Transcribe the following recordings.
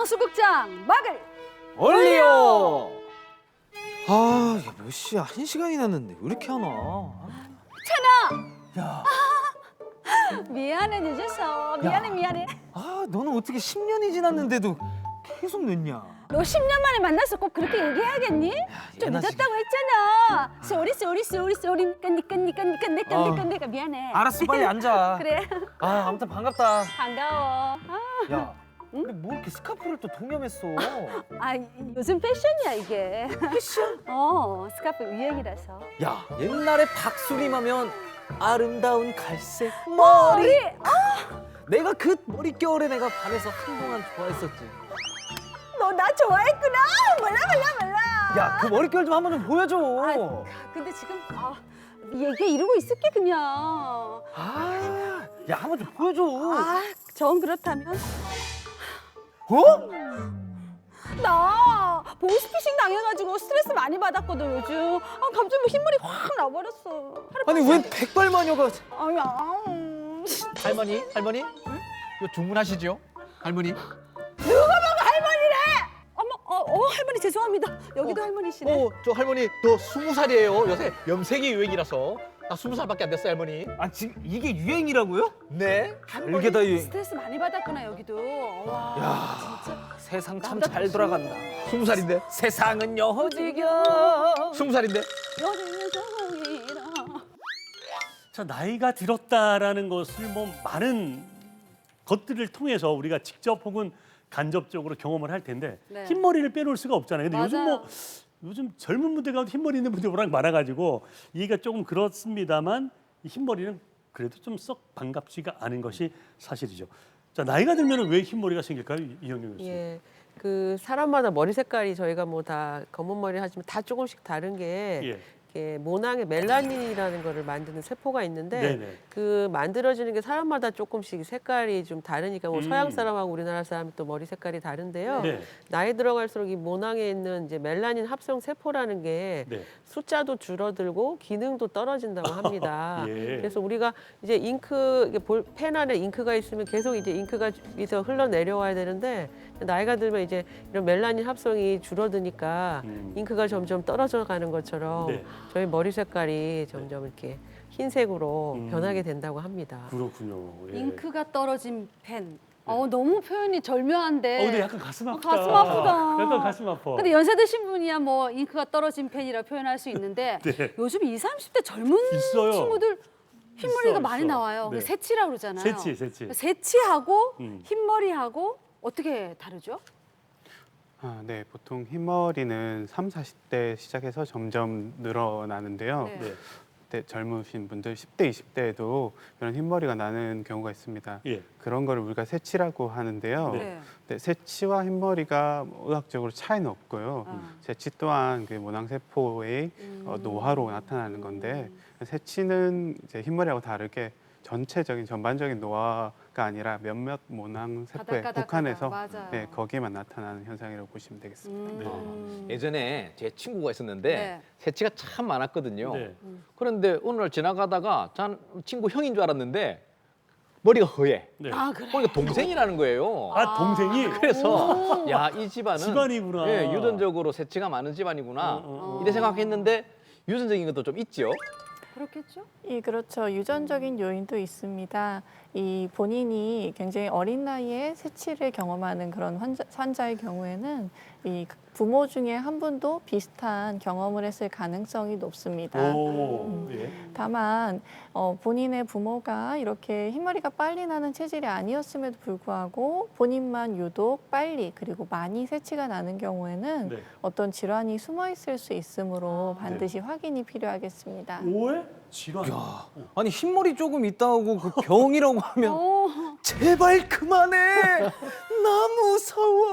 소극장 막을 올리오! 아, 이게 몇 시야? 1시간이 났는데 왜 이렇게 안 와? 야, 미안해 늦었어. 미안해. 너는 어떻게 10년이 지났는데도 계속 늦냐? 너 10년 만에 만나서 꼭 그렇게 얘기해야겠니? 좀 예나 늦었다고 했잖아. 쏘리 내가 미안해. 알았어, 빨리 앉아. 그래. 아무튼 반갑다. 반가워. 야, 근데 뭐 이렇게 스카프를 또 동염했어? 요즘 패션이야 이게. 패션? 스카프 유행이라서. 야, 옛날에 박수림하면 아름다운 갈색 머리. 내가 그 머릿결에 내가 반해서 한동안 좋아했었지. 너 나 좋아했구나. 몰라. 야, 그 머릿결 좀 한번 좀 보여줘. 근데 지금 얘기 이러고 있을게 그냥. 야, 한번 좀 보여줘. 정 그렇다면 어? 나 보이스피싱 당해가지고 스트레스 많이 받았거든 요즘. 갑자기 뭐 흰머리 확 나버렸어. 아니 웬 백발마녀가? 할머니? 이거 주문하시죠? 할머니? 할머니 죄송합니다. 여기도 할머니시네. 저 할머니 더 20살이에요. 요새 염색이 유행이라서 나 20살밖에 안 됐어요, 할머니. 지금 이게 유행이라고요? 네? 이게 다 유행. 스트레스 많이 받았구나 여기도. 와 진짜. 세상 참 잘 돌아간다. 20살인데? 세상은 여지겨. 20살인데? 여기는 저기라. 자, 나이가 들었다라는 것을 뭐 많은 것들을 통해서 우리가 직접 혹은 간접적으로 경험을 할 텐데 네. 흰머리를 빼놓을 수가 없잖아요. 근데 맞아요. 요즘 젊은 분들 가운데 흰머리 있는 분들이 워낙 많아가지고 이해가 조금 그렇습니다만 이 흰머리는 그래도 좀 썩 반갑지가 않은 것이 사실이죠. 자, 나이가 들면 왜 흰머리가 생길까요, 이영경 교수님? 예, 그 사람마다 머리 색깔이 저희가 뭐 다 검은 머리 하지만 다 조금씩 다른 게 예. 이렇게 모낭에 멜라닌이라는 거를 만드는 세포가 있는데 네네. 그 만들어지는 게 사람마다 조금씩 색깔이 좀 다르니까 뭐 서양 사람하고 우리나라 사람이 또 머리 색깔이 다른데요. 네. 나이 들어갈수록 이 모낭에 있는 이제 멜라닌 합성 세포라는 게 네. 숫자도 줄어들고 기능도 떨어진다고 합니다. 예. 그래서 우리가 이제 펜 안에 잉크가 있으면 계속 이제 잉크가 위에서 흘러내려와야 되는데 나이가 들면 이제 이런 멜라닌 합성이 줄어드니까 잉크가 점점 떨어져 가는 것처럼 네. 저희 머리 색깔이 점점 이렇게 흰색으로 변하게 된다고 합니다. 그렇군요. 예. 잉크가 떨어진 펜. 너무 표현이 절묘한데. 근데 약간 가슴 아프다. 가슴 아프다. 약간 가슴 아파. 근데 연세 드신 분이야 뭐 잉크가 떨어진 펜이라 표현할 수 있는데 네. 요즘 20, 30대 젊은 있어요. 친구들 흰머리가 있어, 많이 있어. 나와요. 네. 새치라고 그러잖아요. 새치. 새치하고 흰머리하고 어떻게 다르죠? 네, 보통 흰머리는 3, 40대 시작해서 점점 늘어나는데요. 네. 네. 그때 젊으신 분들 10대, 20대에도 이런 흰머리가 나는 경우가 있습니다. 예. 그런 거를 우리가 새치라고 하는데요. 네. 네, 새치와 흰머리가 뭐 의학적으로 차이는 없고요. 새치 또한 그 모낭세포의 노화로 나타나는 건데 새치는 이제 흰머리하고 다르게 전반적인 노화가 아니라 몇몇 모낭세포에 가닥가닥 국한해서 맞아요. 네, 거기에만 나타나는 현상이라고 보시면 되겠습니다. 예전에 제 친구가 있었는데 네. 새치가 참 많았거든요. 네. 그런데 어느 날 지나가다가 전 친구 형인 줄 알았는데 머리가 허해. 네. 그래. 그러니까 동생이라는 거예요. 동생이 그래서 야, 이 집안은 집안이구나. 예, 유전적으로 새치가 많은 집안이구나. 이래 생각했는데 유전적인 것도 좀 있죠. 그렇겠죠? 예, 그렇죠. 유전적인 요인도 있습니다. 이 본인이 굉장히 어린 나이에 새치를 경험하는 그런 환자의 경우에는 이 부모 중에 한 분도 비슷한 경험을 했을 가능성이 높습니다. 예. 다만 본인의 부모가 이렇게 흰머리가 빨리 나는 체질이 아니었음에도 불구하고 본인만 유독 빨리 그리고 많이 새치가 나는 경우에는 네. 어떤 질환이 숨어 있을 수 있으므로 반드시 확인이 필요하겠습니다. 오해? 질환. 아니 흰머리 조금 있다고 그 병이라고 하면 어. 제발 그만해. 나 무서워.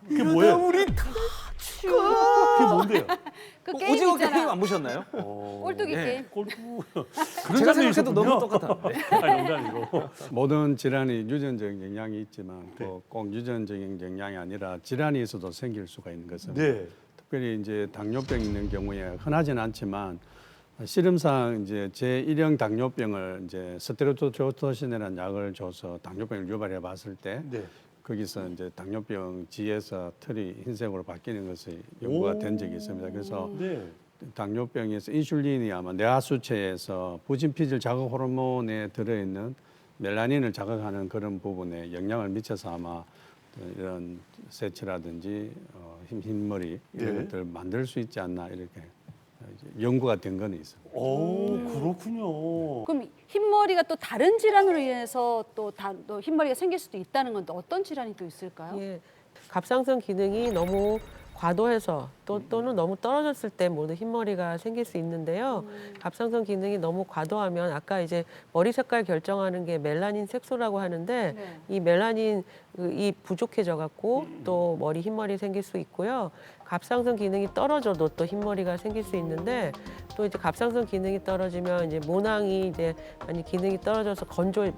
그게 뭐예요? 우리 다 그게 뭔데요? 그 게임 오징어 있잖아. 게임 안 보셨나요? 꼴뚜기 네. 게임. 골프. 제가 생각해도 너무 똑같았는데. 농담이고. 모든 질환이 유전적인 영향이 있지만 꼭 유전적인 영향이 아니라 질환이 있어도 생길 수가 있는 것은 네. 특별히 이제 당뇨병 있는 경우에 흔하지는 않지만 실험상 이제 제1형 당뇨병을 이제 스테로도조토신이라는 약을 줘서 당뇨병을 유발해 봤을 때 네. 거기서 이제 당뇨병 지에서 털이 흰색으로 바뀌는 것이 연구가 된 적이 있습니다. 그래서 네. 당뇨병에서 인슐린이 아마 뇌하수체에서 부진피질 자극 호르몬에 들어있는 멜라닌을 자극하는 그런 부분에 영향을 미쳐서 아마 이런 새치라든지 흰머리 이런 네. 것들을 만들 수 있지 않나 이렇게 이제 연구가 된 건 있습니다. 오, 그렇군요. 그럼 흰머리가 또 다른 질환으로 인해서 또 흰머리가 생길 수도 있다는 건 또 어떤 질환이 또 있을까요? 예, 갑상선 기능이 너무 과도해서 또는 너무 떨어졌을 때 모두 흰머리가 생길 수 있는데요. 갑상선 기능이 너무 과도하면 아까 이제 머리 색깔 결정하는 게 멜라닌 색소라고 하는데 네. 이 멜라닌이 부족해져 갖고 또 흰머리 생길 수 있고요. 갑상선 기능이 떨어져도 또 흰머리가 생길 수 있는데 또 이제 갑상선 기능이 떨어지면 이제 모낭이 이제 많이 기능이 떨어져서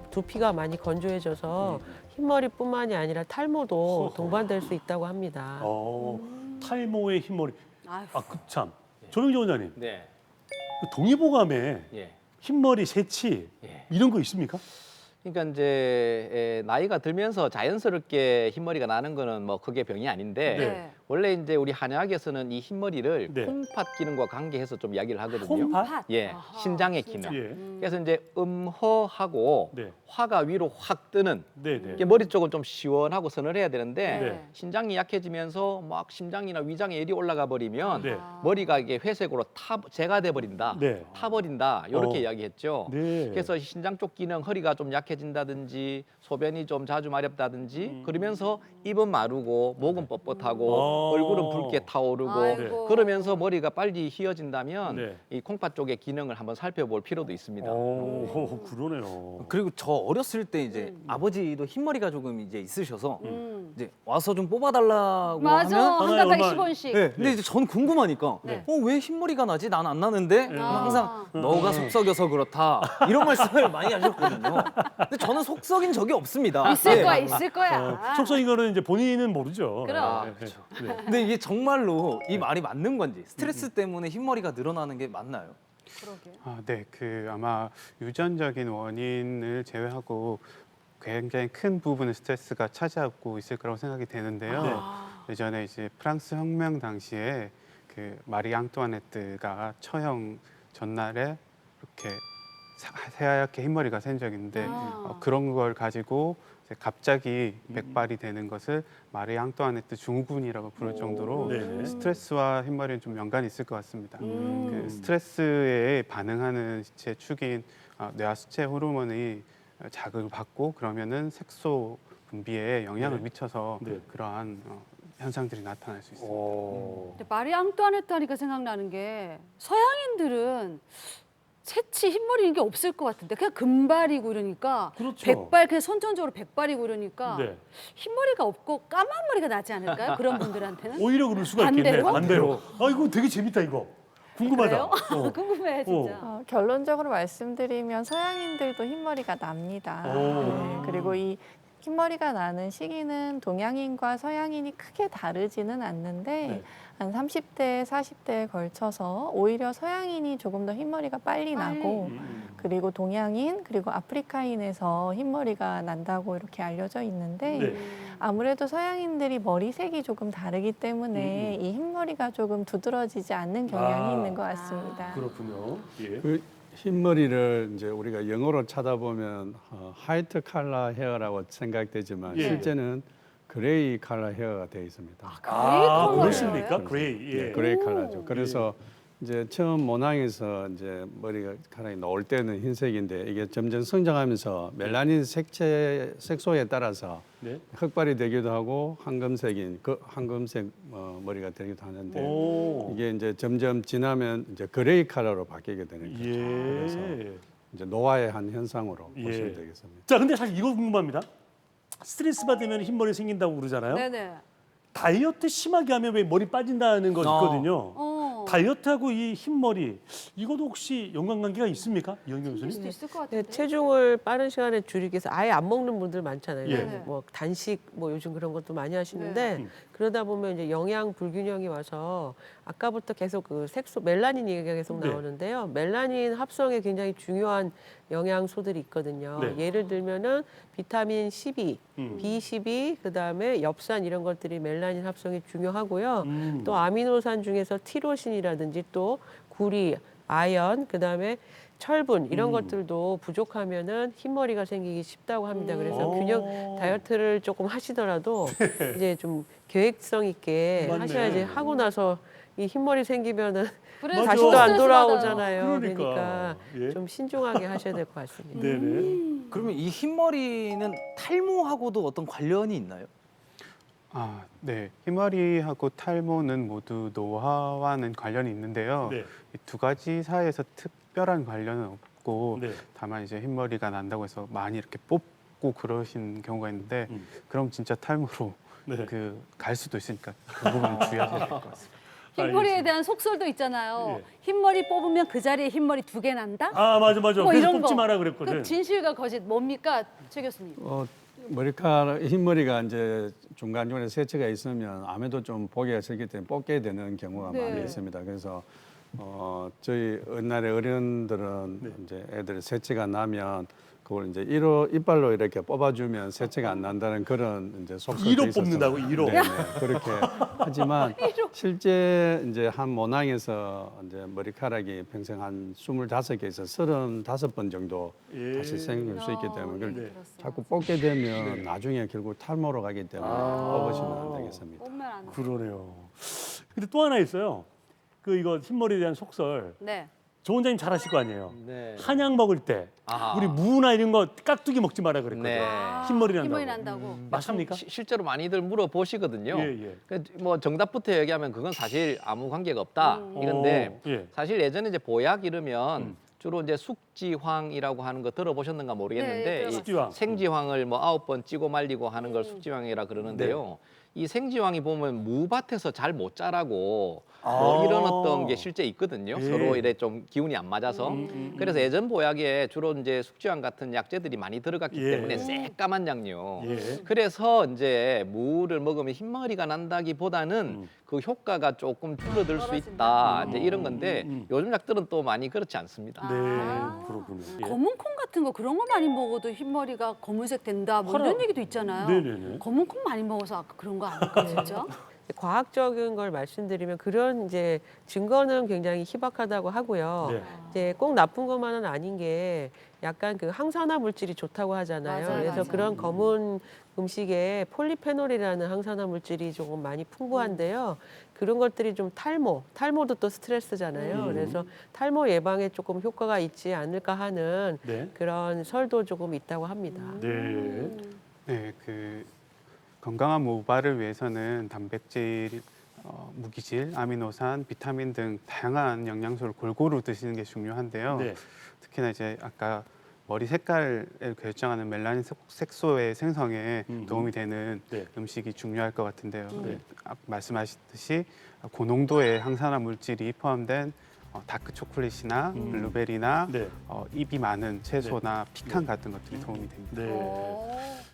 두피가 많이 건조해져서 흰머리뿐만이 아니라 탈모도 동반될 수 있다고 합니다. 탈모의 흰머리. 아휴. 아, 그 참. 조명재 원장님, 네. 그 동의보감에 예. 흰머리, 새치 예. 이런 거 있습니까? 그러니까 이제 나이가 들면서 자연스럽게 흰머리가 나는 거는 뭐 그게 병이 아닌데 네. 원래 이제 우리 한의학에서는 이 흰머리를 네. 콩팥 기능과 관계해서 좀 이야기를 하거든요. 콩팥? 예, 아하, 신장의 진짜. 기능. 예. 그래서 이제 음허하고 네. 화가 위로 확 뜨는 네, 네. 이게 머리 쪽은 좀 시원하고 서늘해야 되는데 네. 신장이 약해지면서 막 심장이나 위장에 열이 올라가 버리면 네. 머리가 이게 회색으로 재가 돼 버린다, 네. 타버린다 이렇게 어. 이야기했죠. 네. 그래서 신장 쪽 기능 허리가 좀 약해진다든지 소변이 좀 자주 마렵다든지 그러면서 입은 마르고 목은 뻣뻣하고 얼굴은 붉게 타오르고 아이고. 그러면서 머리가 빨리 휘어진다면 네. 이 콩팥 쪽의 기능을 한번 살펴볼 필요도 있습니다. 오, 그러네요. 그리고 저 어렸을 때 이제 아버지도 흰머리가 조금 이제 있으셔서 이제 와서 좀 뽑아달라고 맞아. 하면 한 하나에 달에 얼마- 10원씩. 네, 근데 이제 전 궁금하니까 네. 왜 흰머리가 나지? 난 안 나는데 아. 항상 너가 속썩여서 그렇다 이런 말씀을 많이 하셨거든요. 근데 저는 속썩인 적이 없습니다. 있을 네. 거야, 있을 거야. 속성인 거는 이제 본인은 모르죠. 그럼. 네, 네, 네. 근데 이게 정말로 이 말이 맞는 건지 스트레스 때문에 흰머리가 늘어나는 게 맞나요? 그러게. 네, 아마 유전적인 원인을 제외하고 굉장히 큰 부분을 스트레스가 차지하고 있을 거라고 생각이 되는데요. 네. 예전에 이제 프랑스 혁명 당시에 그 마리 앙뚜아네트가 처형 전날에 이렇게 새하얗게 흰머리가 샌 적이 있는데 그런 걸 가지고 이제 갑자기 백발이 되는 것을 마리 앙뚜아네트 증후군이라고 부를 정도로 네네. 스트레스와 흰머리는 좀 연관이 있을 것 같습니다. 그 스트레스에 반응하는 제 축인 뇌하수체 호르몬이 자극을 받고 그러면은 색소 분비에 영향을 네. 미쳐서 네. 그러한 현상들이 나타날 수 있습니다. 근데 마리 앙뚜아네트 하니까 생각나는 게 서양인들은 새치 흰머리 이게 없을 것 같은데 그냥 금발이고 이러니까 그렇죠. 백발 그냥 선천적으로 백발이고 이러니까 네. 흰머리가 없고 까만 머리가 나지 않을까요? 그런 분들한테는? 오히려 그럴 수가 있겠네. 반대로? 반대로. 아, 이거 되게 재밌다 이거. 궁금하다. 그래요? 궁금해 진짜. 결론적으로 말씀드리면 서양인들도 흰머리가 납니다. 오. 네, 그리고 이 흰머리가 나는 시기는 동양인과 서양인이 크게 다르지는 않는데 네. 한 30대, 40대에 걸쳐서 오히려 서양인이 조금 더 흰머리가 빨리 나고 그리고 동양인 그리고 아프리카인에서 흰머리가 난다고 이렇게 알려져 있는데 네. 아무래도 서양인들이 머리색이 조금 다르기 때문에 이 흰머리가 조금 두드러지지 않는 경향이 있는 것 같습니다. 그렇군요. 예. 그 흰머리를 이제 우리가 영어로 찾아보면 화이트 칼라 헤어라고 생각되지만 예. 실제는 그레이 칼라 헤어가 되어 있습니다. 아, 컬러예요? 그렇습니까? 그레이. 예. 네, 그레이 칼라죠. 그래서 이제 처음 모낭에서 이제 머리카락이 나올 때는 흰색인데 이게 점점 성장하면서 멜라닌 색소에 따라서 네. 흑발이 되기도 하고 황금색인 황금색 머리가 되기도 하는데 오. 이게 이제 점점 지나면 이제 그레이 컬러로 바뀌게 되는 거죠. 그래서 예. 이제 노화의 한 현상으로 예. 보시면 되겠습니다. 자, 근데 사실 이거 궁금합니다. 스트레스 받으면 흰머리 생긴다고 그러잖아요. 네네. 다이어트 심하게 하면 왜 머리 빠진다는 거 있거든요. 다이어트하고 이 흰머리 이것도 혹시 연관관계가 있습니까? 이영경 있을 수도 교수님? 있을 것 네, 같은데. 체중을 빠른 시간에 줄이기 위해서 아예 안 먹는 분들 많잖아요. 예. 뭐 단식 뭐 요즘 그런 것도 많이 하시는데 네. 그러다 보면 이제 영양 불균형이 와서 아까부터 계속 그 색소 멜라닌 얘기가 계속 네. 나오는데요. 멜라닌 합성에 굉장히 중요한 영양소들이 있거든요. 네. 예를 들면은 비타민 12 B12, 그다음에 엽산 이런 것들이 멜라닌 합성이 중요하고요. 또 아미노산 중에서 티로신이라든지 또 구리, 아연, 그다음에 철분 이런 것들도 부족하면은 흰머리가 생기기 쉽다고 합니다. 그래서 균형 다이어트를 조금 하시더라도 이제 좀 계획성 있게 맞네. 하셔야지. 하고 나서 이 흰머리 생기면은 그래서 다시 또 안 스트레스 돌아오잖아요. 그러니까. 그러니까 예. 좀 신중하게 하셔야 될 것 같습니다. 네네. 그러면 이 흰머리는 탈모하고도 어떤 관련이 있나요? 아, 네. 흰머리하고 탈모는 모두 노화와는 관련이 있는데요. 네. 이 두 가지 사이에서 특별한 관련은 없고 네. 다만 이제 흰머리가 난다고 해서 많이 이렇게 뽑고 그러신 경우가 있는데 그럼 진짜 탈모로 네. 그 갈 수도 있으니까 그 부분 주의하셔야 될 것 같습니다. 흰머리에 알겠습니다. 대한 속설도 있잖아요. 예. 흰머리 뽑으면 그 자리에 흰머리 2개 난다? 아 맞아. 뭐 그래서 이런 뽑지 거. 마라 그랬거든. 그 진실과 거짓 뭡니까, 최 교수님? 머리카락 흰머리가 이제 중간중간에 세체가 있으면 아무래도 좀 보기가 싫기 때문에 뽑게 되는 경우가 네. 많이 있습니다. 그래서 저희 옛날에 어른들은 네. 이제 애들 세체가 나면 그걸 이제 이빨로 이렇게 뽑아주면 세체가 안 난다는 그런 이제 속설도 이로 있었어요. 뽑는다고, 이로? 네, 그렇게 하지만 실제 이제 한 모낭에서 이제 머리카락이 평생 한 25개에서 35번 정도 예. 다시 생길 수 있기 때문에 그걸 네. 자꾸 뽑게 되면 나중에 결국 탈모로 가기 때문에 뽑으시면 안 되겠습니다. 뽑으면 안 돼. 그러네요. 근데 또 하나 있어요. 그 이거 흰머리에 대한 속설. 네. 조 원장님 잘 아실 거 아니에요. 네. 한약 먹을 때 아하. 우리 무나 이런 거 깍두기 먹지 마라 그랬거든요. 네. 흰머리 난다고. 흰머리 난다고. 맞습니까? 실제로 많이들 물어보시거든요. 예. 뭐 정답부터 얘기하면 그건 사실 아무 관계가 없다. 이건데 예. 사실 예전에 이제 보약 이러면 주로 이제 숙지황이라고 하는 거 들어보셨는가 네, 모르겠는데 들어봤어요. 숙지황. 생지황을 뭐 9번 찌고 말리고 하는 걸 숙지황이라 그러는데요. 이 생지황이 보면 무밭에서 잘 못 자라고 뭐 이런 어떤 게 실제 있거든요. 예. 서로 이래 좀 기운이 안 맞아서. 그래서 예전 보약에 주로 이제 숙지황 같은 약재들이 많이 들어갔기 예. 때문에 새까만 양료. 예. 그래서 이제 무를 먹으면 흰머리가 난다기보다는 그 효과가 조금 줄어들 수 있다. 이제 이런 건데 요즘 약들은 또 많이 그렇지 않습니다. 네, 아. 그렇군요. 예. 검은 콩 같은 거 그런 거 많이 먹어도 흰머리가 검은색 된다 뭐 이런 얘기도 있잖아요. 네네네. 검은 콩 많이 먹어서 아까 그런 거 아닐까 진짜? 과학적인 걸 말씀드리면 그런 이제 증거는 굉장히 희박하다고 하고요. 네. 이제 꼭 나쁜 것만은 아닌 게 약간 그 항산화 물질이 좋다고 하잖아요. 맞아요, 그래서 맞아요. 그런 검은 음식에 폴리페놀이라는 항산화 물질이 조금 많이 풍부한데요. 그런 것들이 좀 탈모도 또 스트레스잖아요. 그래서 탈모 예방에 조금 효과가 있지 않을까 하는 네. 그런 설도 조금 있다고 합니다. 네. 네, 그 건강한 모발을 위해서는 단백질, 무기질, 아미노산, 비타민 등 다양한 영양소를 골고루 드시는 게 중요한데요. 네. 특히나 이제 아까 머리 색깔을 결정하는 멜라닌 색소의 생성에 도움이 되는 네. 음식이 중요할 것 같은데요. 말씀하셨듯이 고농도의 항산화 물질이 포함된 다크 초콜릿이나 블루베리나 네. 잎이 많은 채소나 피칸 같은 것들이 도움이 됩니다. 네. 어.